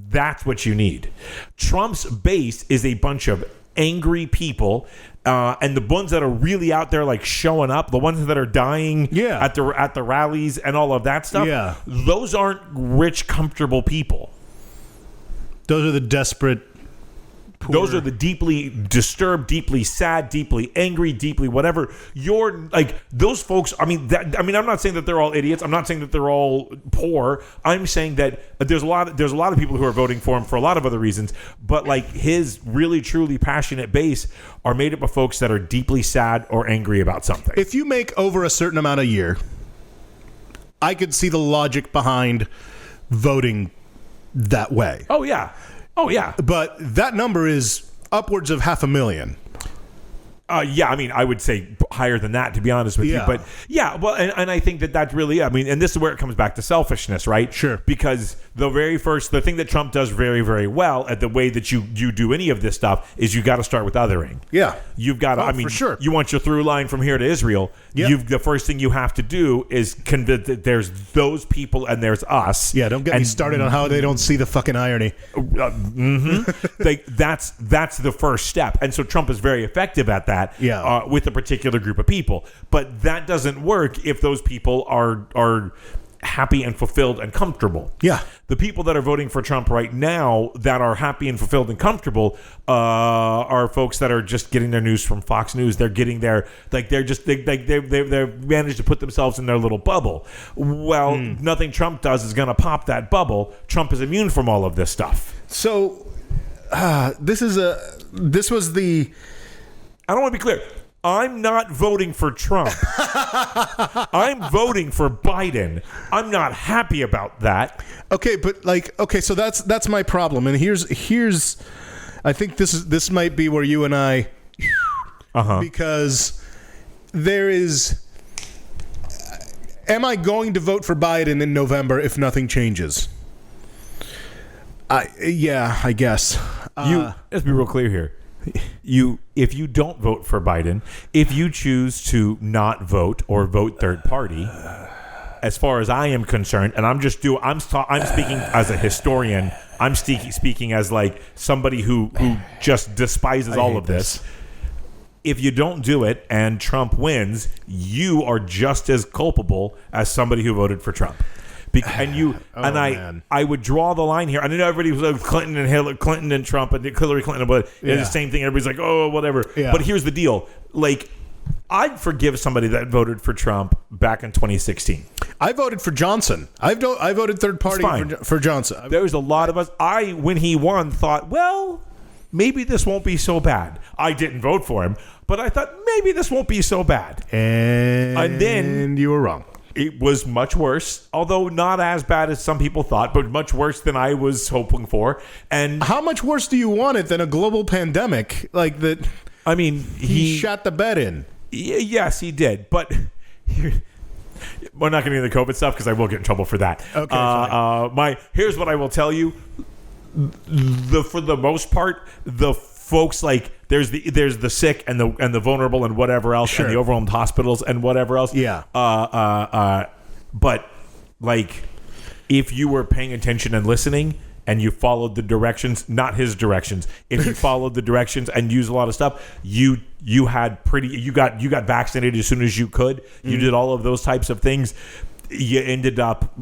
That's what you need. Trump's base is a bunch of angry people, and the ones that are really out there, like showing up, the ones that are dying at the rallies and all of that stuff. Those aren't rich, comfortable people. Those are the desperate. Poor. Those are the deeply disturbed, deeply sad, deeply angry, deeply whatever. You're like those folks. I mean, I'm not saying that they're all idiots. I'm not saying that they're all poor. I'm saying that there's a lot of people who are voting for him for a lot of other reasons. But like his really, truly passionate base are made up of folks that are deeply sad or angry about something. If you make over a certain amount a year, I could see the logic behind voting that way. Oh yeah. But that number is upwards of 500,000. Yeah, I mean, I would say higher than that, to be honest with you. But yeah, well, and I think that's really, I mean, and this is where it comes back to selfishness, right? Sure. Because the thing that Trump does very, very well at the way that you do any of this stuff is you got to start with othering. Yeah. You've got to, for sure. You want your through line from here to Israel. Yep. The first thing you have to do is convince that there's those people and there's us. Yeah, don't get me started on how they don't see the fucking irony. That's the first step. And so Trump is very effective at that. With a particular group of people, but that doesn't work if those people are happy and fulfilled and comfortable. Yeah, the people that are voting for Trump right now that are happy and fulfilled and comfortable are folks that are just getting their news from Fox News. They're getting their they've managed to put themselves in their little bubble. Well, nothing Trump does is going to pop that bubble. Trump is immune from all of this stuff. So this was the. I don't want to be clear. I'm not voting for Trump. I'm voting for Biden. I'm not happy about that. Okay, but so that's my problem. And here's I think this might be where you and I because there is am I going to vote for Biden in November if nothing changes? I guess. Let's be real clear here. If you don't vote for Biden, if you choose to not vote or vote third party, as far as I am concerned, and I'm speaking as a historian. I'm speaking as like somebody who just despises all of this. If you don't do it and Trump wins, you are just as culpable as somebody who voted for Trump. I would draw the line here. I know everybody was like Clinton and Trump and Hillary Clinton, but it's the same thing. Everybody's like, oh, whatever. Yeah. But here's the deal. Like, I'd forgive somebody that voted for Trump back in 2016. I voted for Johnson. I voted third party for Johnson. There was a lot of us. When he won, thought, well, maybe this won't be so bad. I didn't vote for him, but I thought maybe this won't be so bad. And then you were wrong. It was much worse, although not as bad as some people thought, but much worse than I was hoping for. And how much worse do you want it than a global pandemic like that? I mean, he shot the bed in. Yes, he did. But we're not going to get into the COVID stuff because I will get in trouble for that. Okay. Here's what I will tell you: for the most part, the folks like there's the sick and the vulnerable and whatever else, and the overwhelmed hospitals and whatever else. Yeah. But like, if you were paying attention and listening, and you followed the directions, not his directions. If you followed the directions and used a lot of stuff, you got vaccinated as soon as you could. You did all of those types of things. You ended up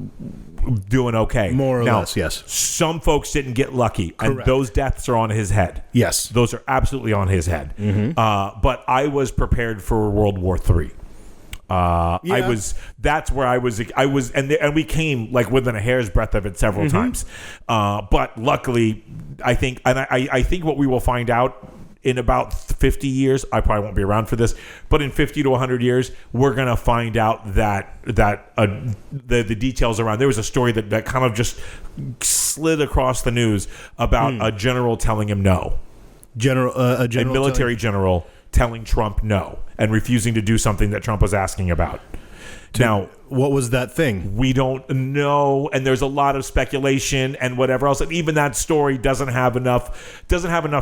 doing okay. More or less, yes. Some folks didn't get lucky, Correct. and those deaths are on his head. Yes. Those are absolutely on his head. But I was prepared for World War III. That's where I was, and we came like within a hair's breadth of it several times. But luckily, I think what we will find out in about 50 years, I probably won't be around for this, but in 50 to 100 years, we're going to find out that the details around, there was a story that kind of just slid across the news about a general telling him no. A military general telling Trump no and refusing to do something that Trump was asking about. Now, what was that thing? We don't know, and there's a lot of speculation and whatever else. And even that story doesn't have enough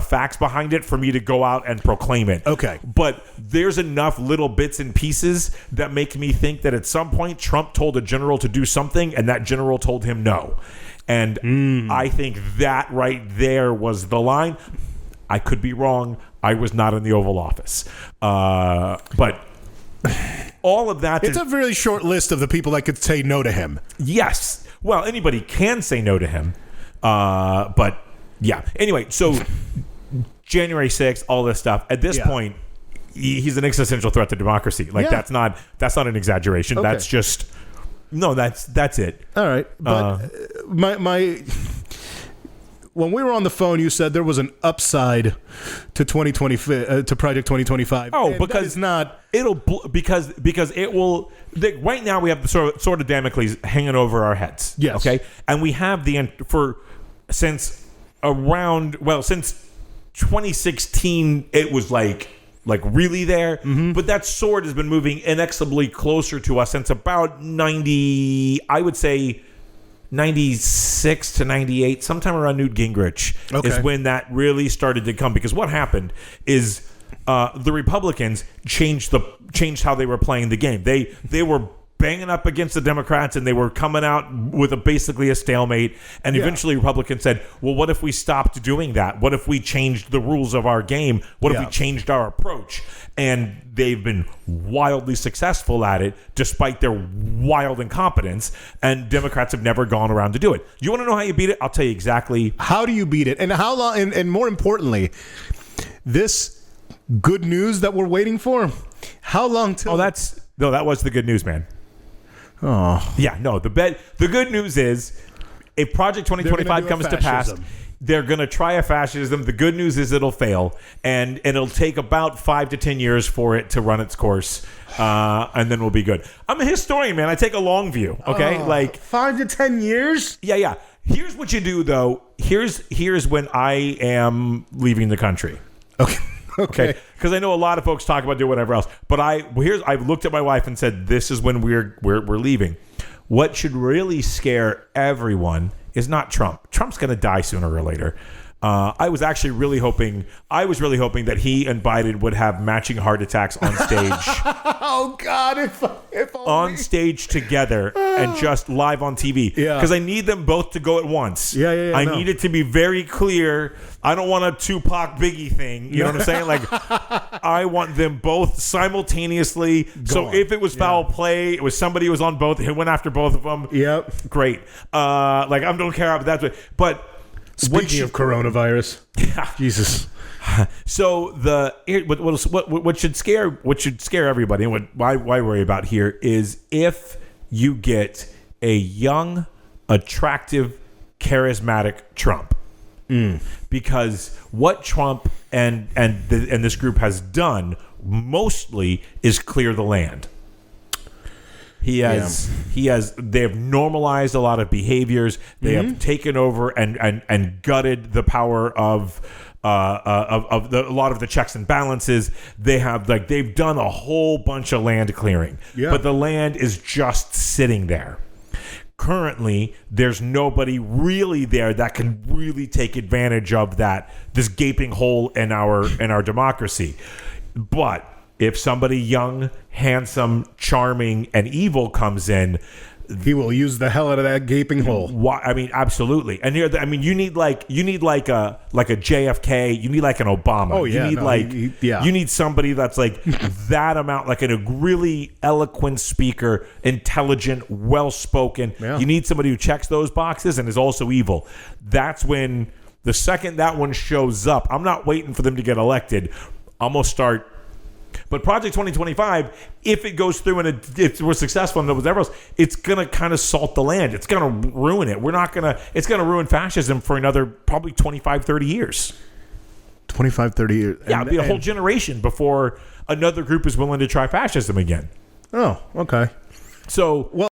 facts behind it for me to go out and proclaim it. Okay. But there's enough little bits and pieces that make me think that at some point Trump told a general to do something and that general told him no. And I think that right there was the line. I could be wrong. I was not in the Oval Office. But all of that... It's a really short list of the people that could say no to him. Yes. Well, anybody can say no to him. But, yeah. Anyway, so January 6th, all this stuff. At this point, he's an existential threat to democracy. Like, that's not an exaggeration. Okay. That's just... No, that's it. All right. But my when we were on the phone, you said there was an upside to 2020 to Project 2025. Oh, because it's not. Because it will. Right now, we have the sort of Damocles hanging over our heads. Yes. Okay, and we have since 2016, it was like really there. Mm-hmm. But that sword has been moving inexorably closer to us since about 90. I would say 96 to 98, sometime around Newt Gingrich is when that really started to come. Because what happened is the Republicans changed how they were playing the game. They were banging up against the Democrats, and they were coming out with basically a stalemate. And eventually Republicans said, well, what if we stopped doing that? What if we changed the rules of our game? What if we changed our approach? And they've been wildly successful at it, despite their wild incompetence. And Democrats have never gone around to do it. You want to know how you beat it? I'll tell you exactly. How do you beat it? And how long? And more importantly, this good news that we're waiting for, how long till... that was the good news, man. Oh. Yeah, no, the good news is if Project 2025 comes to pass, they're going to try a fascism. The good news is it'll fail, and it'll take about 5 to 10 years for it to run its course, and then we'll be good. I'm a historian, man. I take a long view, okay? 5 to 10 years? Yeah. Here's what you do, though. Here's when I am leaving the country. Okay. Because I know a lot of folks talk about doing whatever else, but I've looked at my wife and said, this is when we're leaving. What should really scare everyone is not Trump. Trump's going to die sooner or later. I was really hoping that he and Biden would have matching heart attacks on stage. Oh God, if only. On stage together and just live on TV. Yeah. Because I need them both to go at once. Yeah. I need it to be very clear. I don't want a Tupac Biggie thing. You know what I'm saying? Like, I want them both simultaneously. So if it was foul play, it was somebody who was on both, who went after both of them. Yep. Great. I don't care about that. But speaking of coronavirus, Jesus. So what should scare everybody, and why worry about here is if you get a young, attractive, charismatic Trump. Because what Trump and this group has done mostly is clear the land. They have normalized a lot of behaviors. They have taken over and gutted the power of a lot of the checks and balances. They've done a whole bunch of land clearing, but the land is just sitting there. Currently, there's nobody really there that can really take advantage of this gaping hole in our democracy. But if somebody young, handsome, charming, and evil comes in, he will use the hell out of that gaping hole. Absolutely. And here, you need like a JFK. You need like an Obama. Oh yeah. You need somebody that's like that amount, like a really eloquent speaker, intelligent, well spoken. Yeah. You need somebody who checks those boxes and is also evil. That's when the second that one shows up, I'm not waiting for them to get elected. I'm gonna start. But Project 2025, if it goes through and if we're successful and whatever else, it's going to kind of salt the land. It's going to ruin it. It's going to ruin fascism for another probably 25, 30 years. 25, 30 years. Yeah, it'll be a whole generation before another group is willing to try fascism again. Oh, okay. So,